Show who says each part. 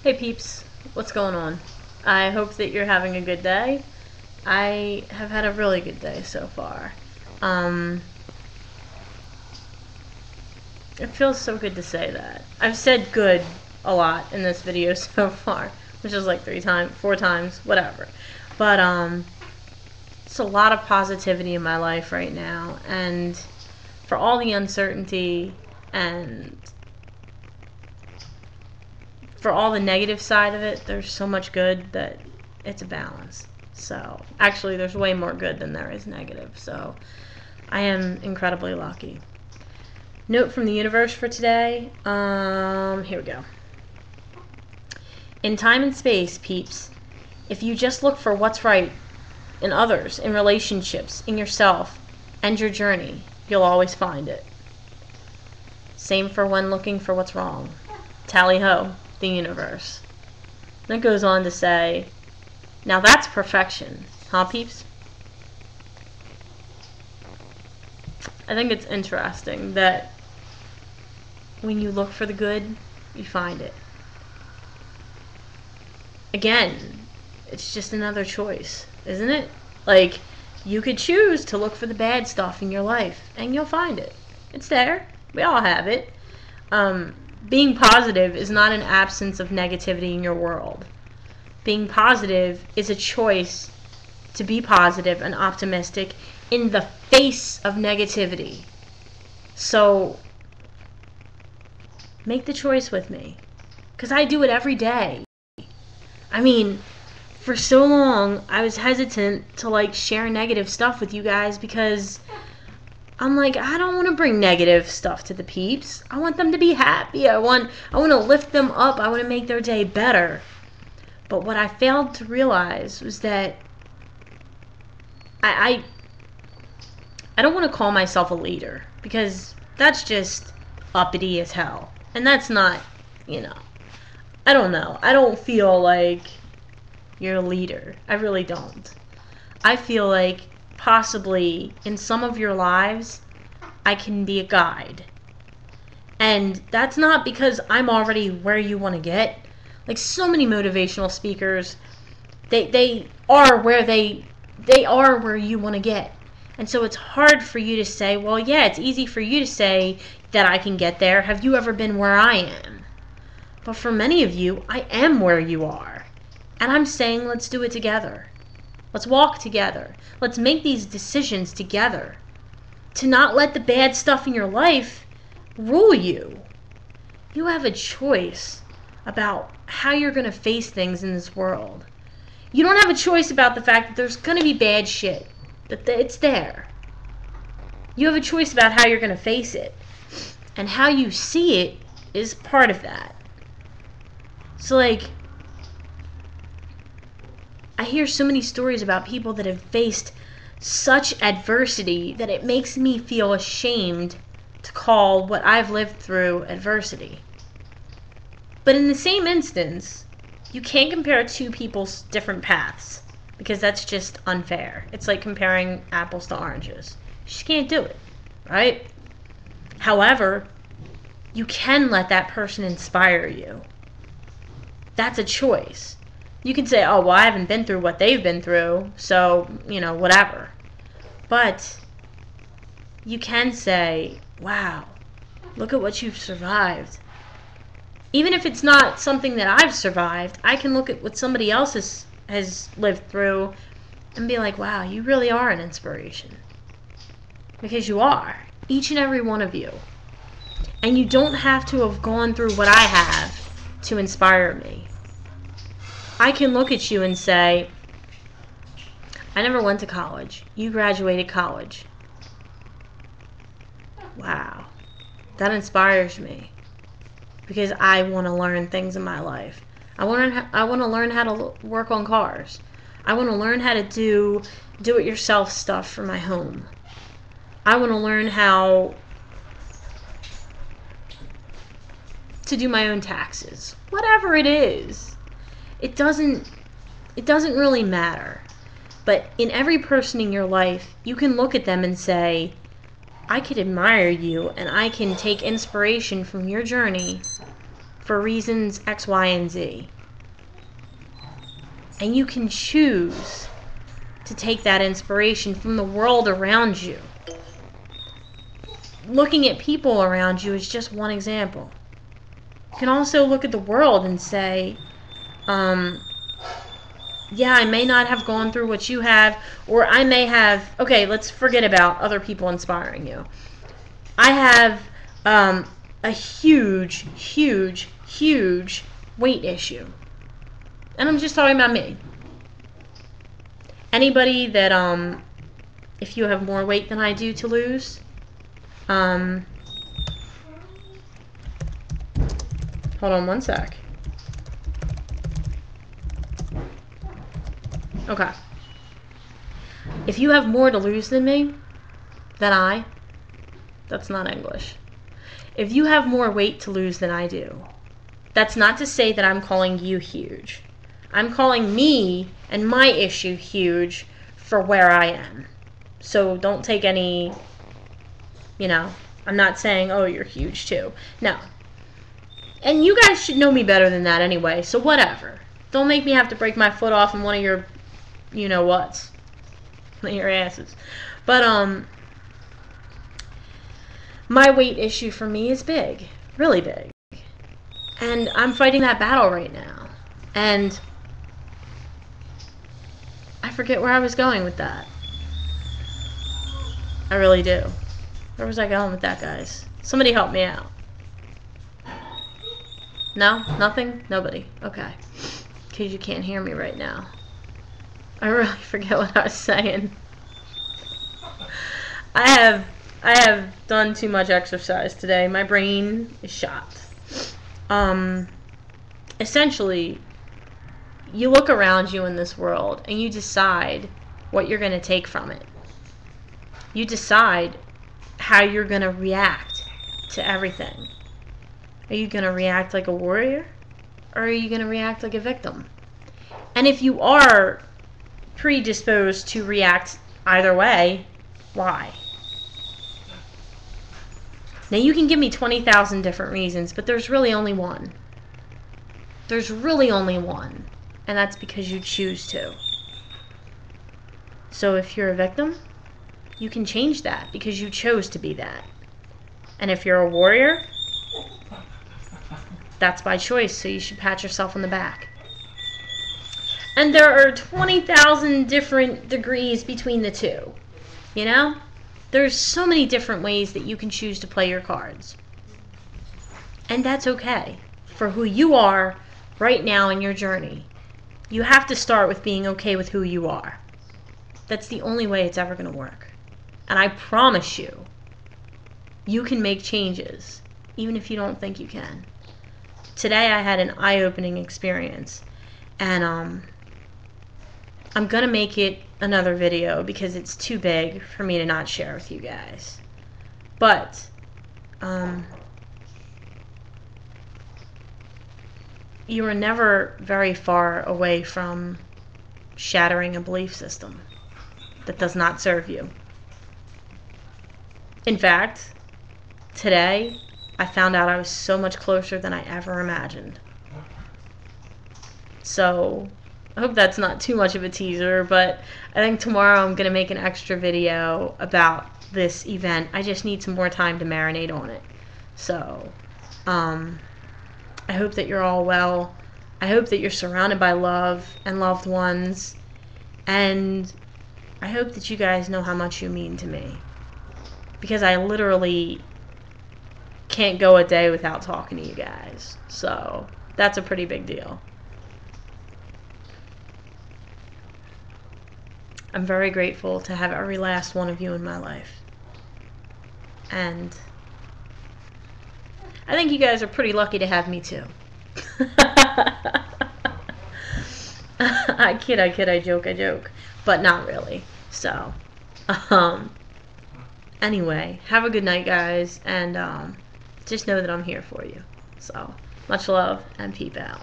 Speaker 1: Hey peeps, what's going on? I hope that you're having a good day. I have had a really good day so far. Um, it feels so good to say that. I've said good a lot in this video so far, which is like 4 times, whatever. But, it's a lot of positivity in my life right now, and for all the uncertainty and for all the negative side of it, there's so much good that it's a balance. So, actually, there's way more good than there is negative. So, I am incredibly lucky. Note from the universe for today. Here we go. In time and space, peeps, if you just look for what's right in others, in relationships, in yourself, and your journey, you'll always find it. Same for when looking for what's wrong. Tally ho, the universe. Then it goes on to say, now that's perfection, huh peeps? I think it's interesting that when you look for the good, you find it. Again, it's just another choice, isn't it? Like, you could choose to look for the bad stuff in your life, and you'll find it. It's there. We all have it. Being positive is not an absence of negativity in your world. Being positive is a choice to be positive and optimistic in the face of negativity. So, make the choice with me. Because I do it every day. I mean, for so long, I was hesitant to, share negative stuff with you guys because I'm like, I don't want to bring negative stuff to the peeps. I want them to be happy. I want to lift them up. I want to make their day better. But what I failed to realize was that I don't want to call myself a leader because that's just uppity as hell. And that's not, I don't know. I don't feel like you're a leader. I really don't. I feel like possibly in some of your lives, I can be a guide. And that's not because I'm already where you want to get. Like so many motivational speakers, they are where they are where you want to get. And so it's hard for you to say, well, yeah, it's easy for you to say that I can get there. Have you ever been where I am? But for many of you, I am where you are. And I'm saying let's do it together. Let's walk together. Let's make these decisions together. To not let the bad stuff in your life rule you. You have a choice about how you're going to face things in this world. You don't have a choice about the fact that there's going to be bad shit. That it's there. You have a choice about how you're going to face it. And how you see it is part of that. So, I hear so many stories about people that have faced such adversity that it makes me feel ashamed to call what I've lived through adversity. But in the same instance, you can't compare two people's different paths because that's just unfair. It's like comparing apples to oranges. You just can't do it, right? However, you can let that person inspire you. That's a choice. You can say, oh, well, I haven't been through what they've been through, so, whatever. But you can say, wow, look at what you've survived. Even if it's not something that I've survived, I can look at what somebody else has lived through and be like, wow, you really are an inspiration. Because you are. Each and every one of you. And you don't have to have gone through what I have to inspire me. I can look at you and say, I never went to college. You graduated college. Wow. That inspires me. Because I want to learn things in my life. I want to learn how to work on cars. I want to learn how to do it-yourself stuff for my home. I want to learn how to do my own taxes. Whatever it is. It doesn't really matter. But in every person in your life, you can look at them and say, I could admire you and I can take inspiration from your journey for reasons X, Y, and Z. And you can choose to take that inspiration from the world around you. Looking at people around you is just one example. You can also look at the world and say, yeah, I may not have gone through what you have, or I may have, okay, let's forget about other people inspiring you. I have a huge, huge, huge weight issue. And I'm just talking about me. Anybody that, if you have more weight than I do to lose, hold on one sec. Okay. If you have more to lose than me, that's not English. If you have more weight to lose than I do, that's not to say that I'm calling you huge. I'm calling me and my issue huge for where I am. So don't take any, I'm not saying, oh, you're huge too. No. And you guys should know me better than that anyway, so whatever. Don't make me have to break my foot off in one of your you-know-whats. Your asses. But, my weight issue for me is big. Really big. And I'm fighting that battle right now. And I forget where I was going with that. I really do. Where was I going with that, guys? Somebody help me out. No? Nothing? Nobody. Okay. Because you can't hear me right now. I really forget what I was saying. I have done too much exercise today. My brain is shot. Essentially, you look around you in this world and you decide what you're going to take from it. You decide how you're going to react to everything. Are you going to react like a warrior? Or are you going to react like a victim? And if you are predisposed to react either way, why? Now you can give me 20,000 different reasons, but there's really only one. There's really only one. And that's because you choose to. So if you're a victim, you can change that because you chose to be that. And if you're a warrior, that's by choice, so you should pat yourself on the back. And there are 20,000 different degrees between the two. You know? There's so many different ways that you can choose to play your cards. And that's okay for who you are right now in your journey. You have to start with being okay with who you are. That's the only way it's ever going to work. And I promise you, you can make changes, even if you don't think you can. Today I had an eye-opening experience, and I'm going to make it another video because it's too big for me to not share with you guys. But, you are never very far away from shattering a belief system that does not serve you. In fact, today I found out I was so much closer than I ever imagined. So, I hope that's not too much of a teaser, but I think tomorrow I'm going to make an extra video about this event. I just need some more time to marinate on it. So, I hope that you're all well. I hope that you're surrounded by love and loved ones. And I hope that you guys know how much you mean to me. Because I literally can't go a day without talking to you guys. So, that's a pretty big deal. I'm very grateful to have every last one of you in my life. And I think you guys are pretty lucky to have me too. I kid, I joke. But not really. So, anyway, have a good night, guys. And just know that I'm here for you. So, much love and peep out.